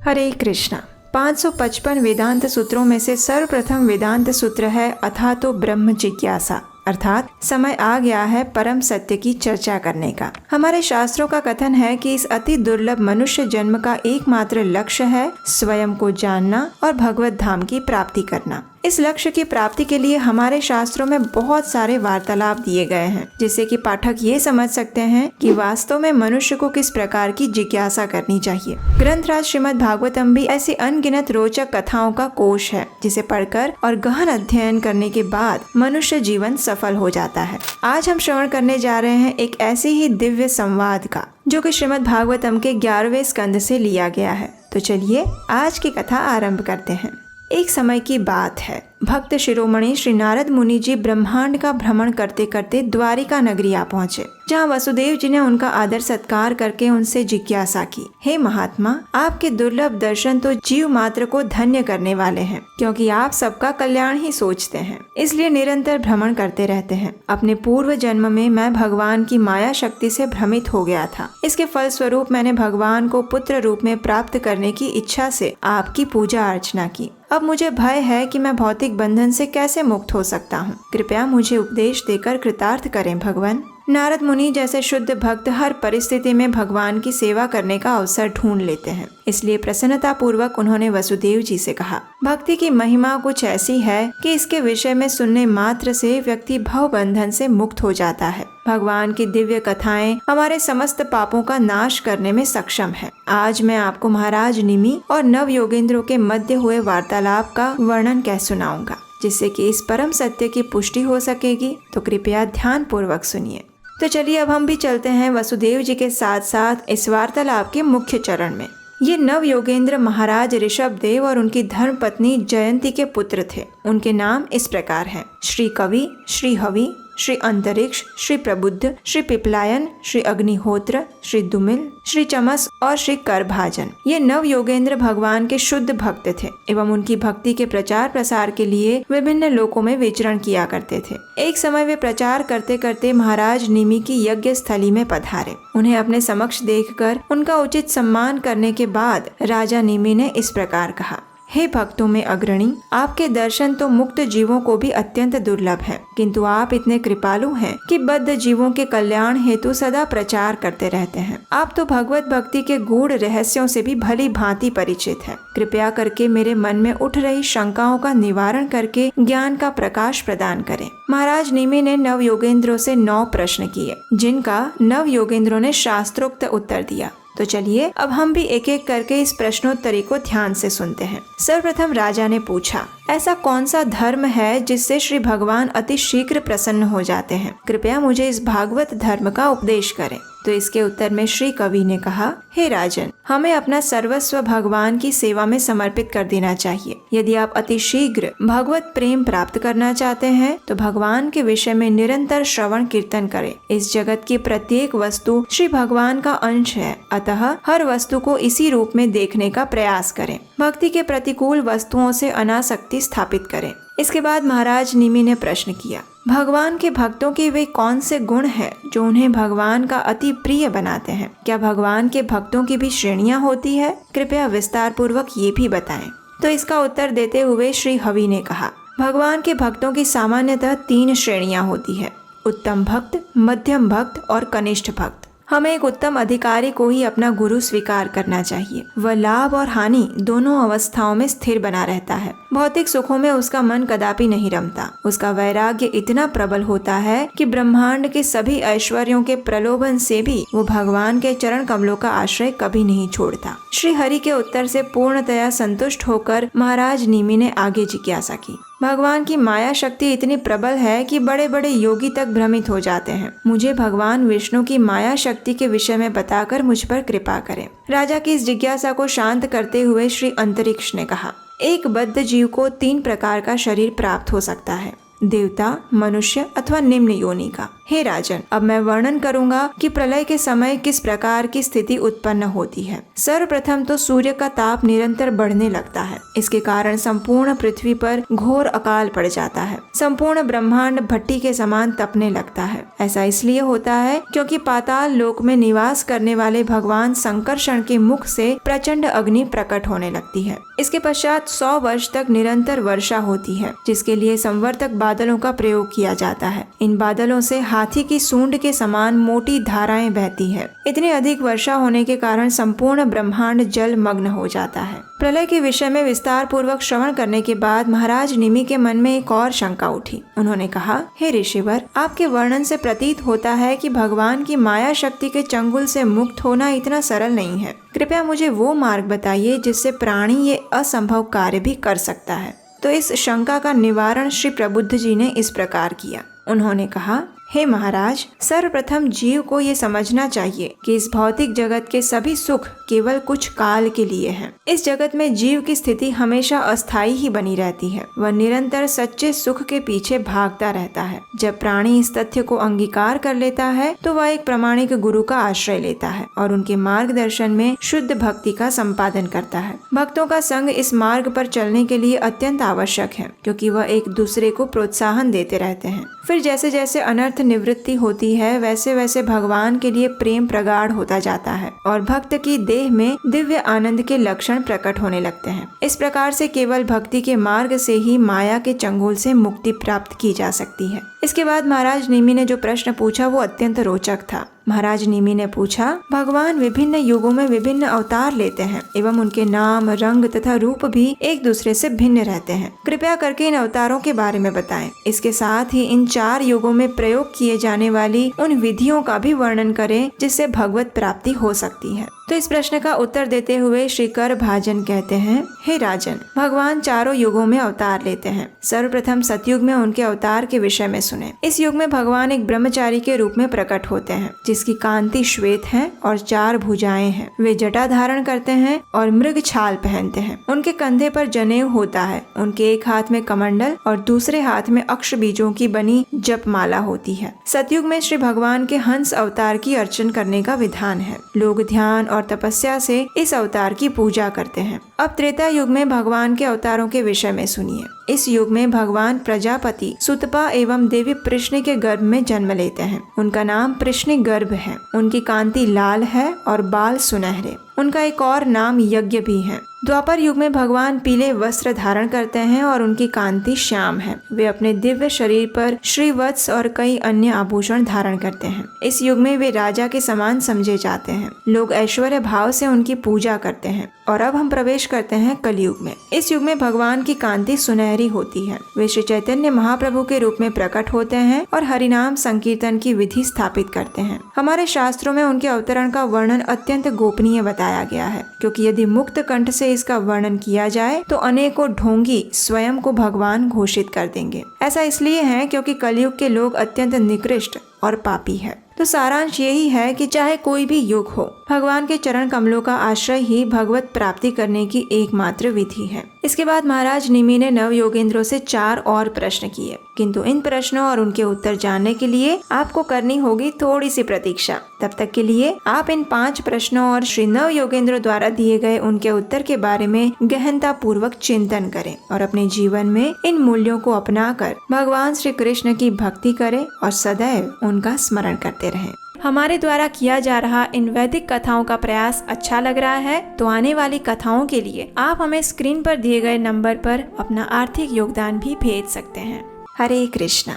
हरे कृष्णा। 555 वेदांत सूत्रों में से सर्वप्रथम वेदांत सूत्र है अथा तो ब्रह्म जिज्ञासा, अर्थात समय आ गया है परम सत्य की चर्चा करने का। हमारे शास्त्रों का कथन है कि इस अति दुर्लभ मनुष्य जन्म का एकमात्र लक्ष्य है स्वयं को जानना और भगवत धाम की प्राप्ति करना। इस लक्ष्य की प्राप्ति के लिए हमारे शास्त्रों में बहुत सारे वार्तालाप दिए गए हैं, जिससे कि पाठक ये समझ सकते हैं कि वास्तव में मनुष्य को किस प्रकार की जिज्ञासा करनी चाहिए। ग्रंथराज श्रीमद् भागवतम भी ऐसी अनगिनत रोचक कथाओं का कोश है, जिसे पढ़कर और गहन अध्ययन करने के बाद मनुष्य जीवन सफल हो जाता है। आज हम श्रवण करने जा रहे हैं एक ऐसे ही दिव्य संवाद का, जो कि श्रीमद् भागवतम के 11वें स्कंद से लिया गया है। तो चलिए आज की कथा आरंभ करते हैं। एक समय की बात है, भक्त शिरोमणि श्री नारद मुनि जी ब्रह्मांड का भ्रमण करते करते द्वारिका नगरी आ पहुँचे, जहाँ वसुदेव जी ने उनका आदर सत्कार करके उनसे जिज्ञासा की, हे महात्मा, आपके दुर्लभ दर्शन तो जीव मात्र को धन्य करने वाले हैं, क्योंकि आप सबका कल्याण ही सोचते हैं, इसलिए निरंतर भ्रमण करते रहते हैं। अपने पूर्व जन्म में मैं भगवान की माया शक्ति से भ्रमित हो गया था। इसके फलस्वरूप मैंने भगवान को पुत्र रूप में प्राप्त करने की इच्छा से आपकी पूजा अर्चना की। अब मुझे भय है कि मैं भौतिक बंधन से कैसे मुक्त हो सकता हूँ। कृपया मुझे उपदेश देकर कृतार्थ करें भगवान। नारद मुनि जैसे शुद्ध भक्त हर परिस्थिति में भगवान की सेवा करने का अवसर ढूंढ लेते हैं, इसलिए प्रसन्नता पूर्वक उन्होंने वसुदेव जी से कहा, भक्ति की महिमा कुछ ऐसी है कि इसके विषय में सुनने मात्र से व्यक्ति भव बंधन से मुक्त हो जाता है। भगवान की दिव्य कथाएं हमारे समस्त पापों का नाश करने में सक्षम है। आज मैं आपको महाराज निमि और नव योगेंद्रों के मध्य हुए वार्तालाप का वर्णन कह सुनाऊंगा, जिससे कि इस परम सत्य की पुष्टि हो सकेगी। तो कृपया ध्यान पूर्वक सुनिए। तो चलिए अब हम भी चलते हैं वसुदेव जी के साथ साथ इस वार्तालाप के मुख्य चरण में। ये नव योगेंद्र महाराज ऋषभ देव और उनकी धर्म पत्नी जयंती के पुत्र थे। उनके नाम इस प्रकार हैं, श्री कवि, श्री हवि, श्री अंतरिक्ष, श्री प्रबुद्ध, श्री पिपलायन, श्री अग्निहोत्र, श्री दुमिल, श्री चमस और श्री करभाजन। ये नव योगेंद्र भगवान के शुद्ध भक्त थे एवं उनकी भक्ति के प्रचार प्रसार के लिए विभिन्न लोकों में विचरण किया करते थे। एक समय वे प्रचार करते करते महाराज निमि की यज्ञ स्थली में पधारे। उन्हें अपने समक्ष देखकर उनका उचित सम्मान करने के बाद राजा निमि ने इस प्रकार कहा, हे भक्तों में अग्रणी, आपके दर्शन तो मुक्त जीवों को भी अत्यंत दुर्लभ है, किंतु आप इतने कृपालु हैं कि बद्ध जीवों के कल्याण हेतु सदा प्रचार करते रहते हैं। आप तो भगवत भक्ति के गूढ़ रहस्यों से भी भली भांति परिचित हैं। कृपया करके मेरे मन में उठ रही शंकाओं का निवारण करके ज्ञान का प्रकाश प्रदान करें। महाराज निमि ने नव योगेंद्रों से 9 प्रश्न किए, जिनका नव योगेंद्रों ने शास्त्रोक्त उत्तर दिया। तो चलिए अब हम भी एक एक करके इस प्रश्नोत्तरी को ध्यान से सुनते हैं। सर्वप्रथम राजा ने पूछा, ऐसा कौन सा धर्म है जिससे श्री भगवान अति शीघ्र प्रसन्न हो जाते हैं? कृपया मुझे इस भागवत धर्म का उपदेश करें। तो इसके उत्तर में श्री कवि ने कहा, हे राजन, हमें अपना सर्वस्व भगवान की सेवा में समर्पित कर देना चाहिए। यदि आप अति शीघ्र भगवत प्रेम प्राप्त करना चाहते हैं तो भगवान के विषय में निरंतर श्रवण कीर्तन करें। इस जगत की प्रत्येक वस्तु श्री भगवान का अंश है, अतः हर वस्तु को इसी रूप में देखने का प्रयास करें। भक्ति के प्रतिकूल वस्तुओं से अनासक्ति स्थापित करें। इसके बाद महाराज निमि ने प्रश्न किया, भगवान के भक्तों के वे कौन से गुण हैं जो उन्हें भगवान का अति प्रिय बनाते हैं? क्या भगवान के भक्तों की भी श्रेणियां होती है? कृपया विस्तार पूर्वक ये भी बताएं। तो इसका उत्तर देते हुए श्री हवि ने कहा, भगवान के भक्तों की सामान्यतः 3 श्रेणियां होती है, उत्तम भक्त, मध्यम भक्त और कनिष्ठ भक्त। हमें एक उत्तम अधिकारी को ही अपना गुरु स्वीकार करना चाहिए। वह लाभ और हानि दोनों अवस्थाओं में स्थिर बना रहता है। भौतिक सुखों में उसका मन कदापि नहीं रमता। उसका वैराग्य इतना प्रबल होता है कि ब्रह्मांड के सभी ऐश्वर्यों के प्रलोभन से भी वो भगवान के चरण कमलों का आश्रय कभी नहीं छोड़ता। श्री हरि के उत्तर से पूर्णतया संतुष्ट होकर महाराज निमि ने आगे जिज्ञासा की, भगवान की माया शक्ति इतनी प्रबल है कि बड़े बड़े योगी तक भ्रमित हो जाते हैं। मुझे भगवान विष्णु की माया शक्ति के विषय में बताकर मुझ पर कृपा करें। राजा की इस जिज्ञासा को शांत करते हुए श्री अंतरिक्ष ने कहा, एक बद्ध जीव को 3 प्रकार का शरीर प्राप्त हो सकता है, देवता, मनुष्य अथवा निम्न योनि का। हे राजन, अब मैं वर्णन करूंगा कि प्रलय के समय किस प्रकार की स्थिति उत्पन्न होती है। सर्वप्रथम तो सूर्य का ताप निरंतर बढ़ने लगता है। इसके कारण संपूर्ण पृथ्वी पर घोर अकाल पड़ जाता है। संपूर्ण ब्रह्मांड भट्टी के समान तपने लगता है। ऐसा इसलिए होता है क्योंकि पाताल लोक में निवास करने वाले भगवान संकर्षण के मुख से प्रचंड अग्नि प्रकट होने लगती है। इसके पश्चात 100 वर्ष तक निरंतर वर्षा होती है, जिसके लिए संवर्तक बादलों का प्रयोग किया जाता है। इन बादलों से हाथी की सूंड के समान मोटी धाराएं बहती है। इतनी अधिक वर्षा होने के कारण संपूर्ण ब्रह्मांड जल मग्न हो जाता है। प्रलय के विषय में विस्तार पूर्वक श्रवण करने के बाद महाराज निमि के मन में एक और शंका उठी। उन्होंने कहा, हे ऋषिवर, आपके वर्णन से प्रतीत होता है कि भगवान की माया शक्ति के चंगुल से मुक्त होना इतना सरल नहीं है। कृपया मुझे वो मार्ग बताइए जिससे प्राणी ये असंभव कार्य भी कर सकता है। तो इस शंका का निवारण श्री प्रबुद्ध जी ने इस प्रकार किया। उन्होंने कहा, हे महाराज, सर्वप्रथम जीव को ये समझना चाहिए कि इस भौतिक जगत के सभी सुख केवल कुछ काल के लिए हैं। इस जगत में जीव की स्थिति हमेशा अस्थायी ही बनी रहती है। वह निरंतर सच्चे सुख के पीछे भागता रहता है। जब प्राणी इस तथ्य को अंगीकार कर लेता है तो वह एक प्रामाणिक गुरु का आश्रय लेता है और उनके मार्गदर्शन में शुद्ध भक्ति का संपादन करता है। भक्तों का संग इस मार्ग पर चलने के लिए अत्यंत आवश्यक है, क्योंकि वह एक दूसरे को प्रोत्साहन देते रहते हैं। फिर जैसे जैसे अनर्थ निवृत्ति होती है, वैसे वैसे भगवान के लिए प्रेम प्रगाढ़ होता जाता है और भक्त की देह में दिव्य आनंद के लक्षण प्रकट होने लगते हैं। इस प्रकार से केवल भक्ति के मार्ग से ही माया के चंगुल से मुक्ति प्राप्त की जा सकती है। इसके बाद महाराज निमि ने जो प्रश्न पूछा वो अत्यंत रोचक था। महाराज निमि ने पूछा, भगवान विभिन्न युगों में विभिन्न अवतार लेते हैं एवं उनके नाम, रंग तथा रूप भी एक दूसरे से भिन्न रहते हैं। कृपया करके इन अवतारों के बारे में बताएं। इसके साथ ही इन 4 युगों में प्रयोग किए जाने वाली उन विधियों का भी वर्णन करें जिससे भगवत प्राप्ति हो सकती है। तो इस प्रश्न का उत्तर देते हुए श्री कर भाजन कहते हैं, हे राजन, भगवान 4 युगों में अवतार लेते हैं। सर्वप्रथम सतयुग में उनके अवतार के विषय में सुने। इस युग में भगवान एक ब्रह्मचारी के रूप में प्रकट होते हैं, जिसकी कांति श्वेत है और 4 भुजाएं हैं। वे जटा धारण करते हैं और मृग छाल पहनते हैं। उनके कंधे पर जनेऊ होता है। उनके एक हाथ में कमंडल और दूसरे हाथ में अक्ष बीजों की बनी जपमाला होती है। सतयुग में श्री भगवान के हंस अवतार की अर्चन करने का विधान है। लोग ध्यान और तपस्या से इस अवतार की पूजा करते हैं। अब त्रेता युग में भगवान के अवतारों के विषय में सुनिए। इस युग में भगवान प्रजापति सुतपा एवं देवी प्रश्नि के गर्भ में जन्म लेते हैं। उनका नाम प्रश्नि गर्भ है। उनकी कांति लाल है और बाल सुनहरे। उनका एक और नाम यज्ञ भी है। द्वापर युग में भगवान पीले वस्त्र धारण करते हैं और उनकी कांति श्याम है। वे अपने दिव्य शरीर पर श्रीवत्स और कई अन्य आभूषण धारण करते हैं। इस युग में वे राजा के समान समझे जाते हैं। लोग ऐश्वर्य भाव से उनकी पूजा करते हैं। और अब हम प्रवेश करते हैं कलयुग में। इस युग में भगवान की कांति सुनहरी होती है। वे श्री चैतन्य महाप्रभु के रूप में प्रकट होते हैं और हरिनाम संकीर्तन की विधि स्थापित करते हैं। हमारे शास्त्रों में उनके अवतरण का वर्णन अत्यंत गोपनीय बताया गया है, क्योंकि यदि मुक्त कंठ से इसका वर्णन किया जाए तो अनेकों ढोंगी स्वयं को भगवान घोषित कर देंगे। ऐसा इसलिए है क्योंकि कलयुग के लोग अत्यंत निकृष्ट और पापी है। तो सारांश यही है कि चाहे कोई भी युग हो, भगवान के चरण कमलों का आश्रय ही भगवत प्राप्ति करने की एकमात्र विधि है। इसके बाद महाराज निमि ने नव योगेंद्रों से 4 और प्रश्न किए, किंतु इन प्रश्नों और उनके उत्तर जानने के लिए आपको करनी होगी थोड़ी सी प्रतीक्षा। तब तक के लिए आप इन 5 प्रश्नों और श्री नव योगेंद्रों द्वारा दिए गए उनके उत्तर के बारे में गहनता पूर्वक चिंतन करें और अपने जीवन में इन मूल्यों को अपनाकर भगवान श्री कृष्ण की भक्ति करें और सदैव उनका स्मरण करते रहें। हमारे द्वारा किया जा रहा इन वैदिक कथाओं का प्रयास अच्छा लग रहा है तो आने वाली कथाओं के लिए आप हमें स्क्रीन पर दिए गए नंबर पर अपना आर्थिक योगदान भी भेज सकते हैं। हरे कृष्णा।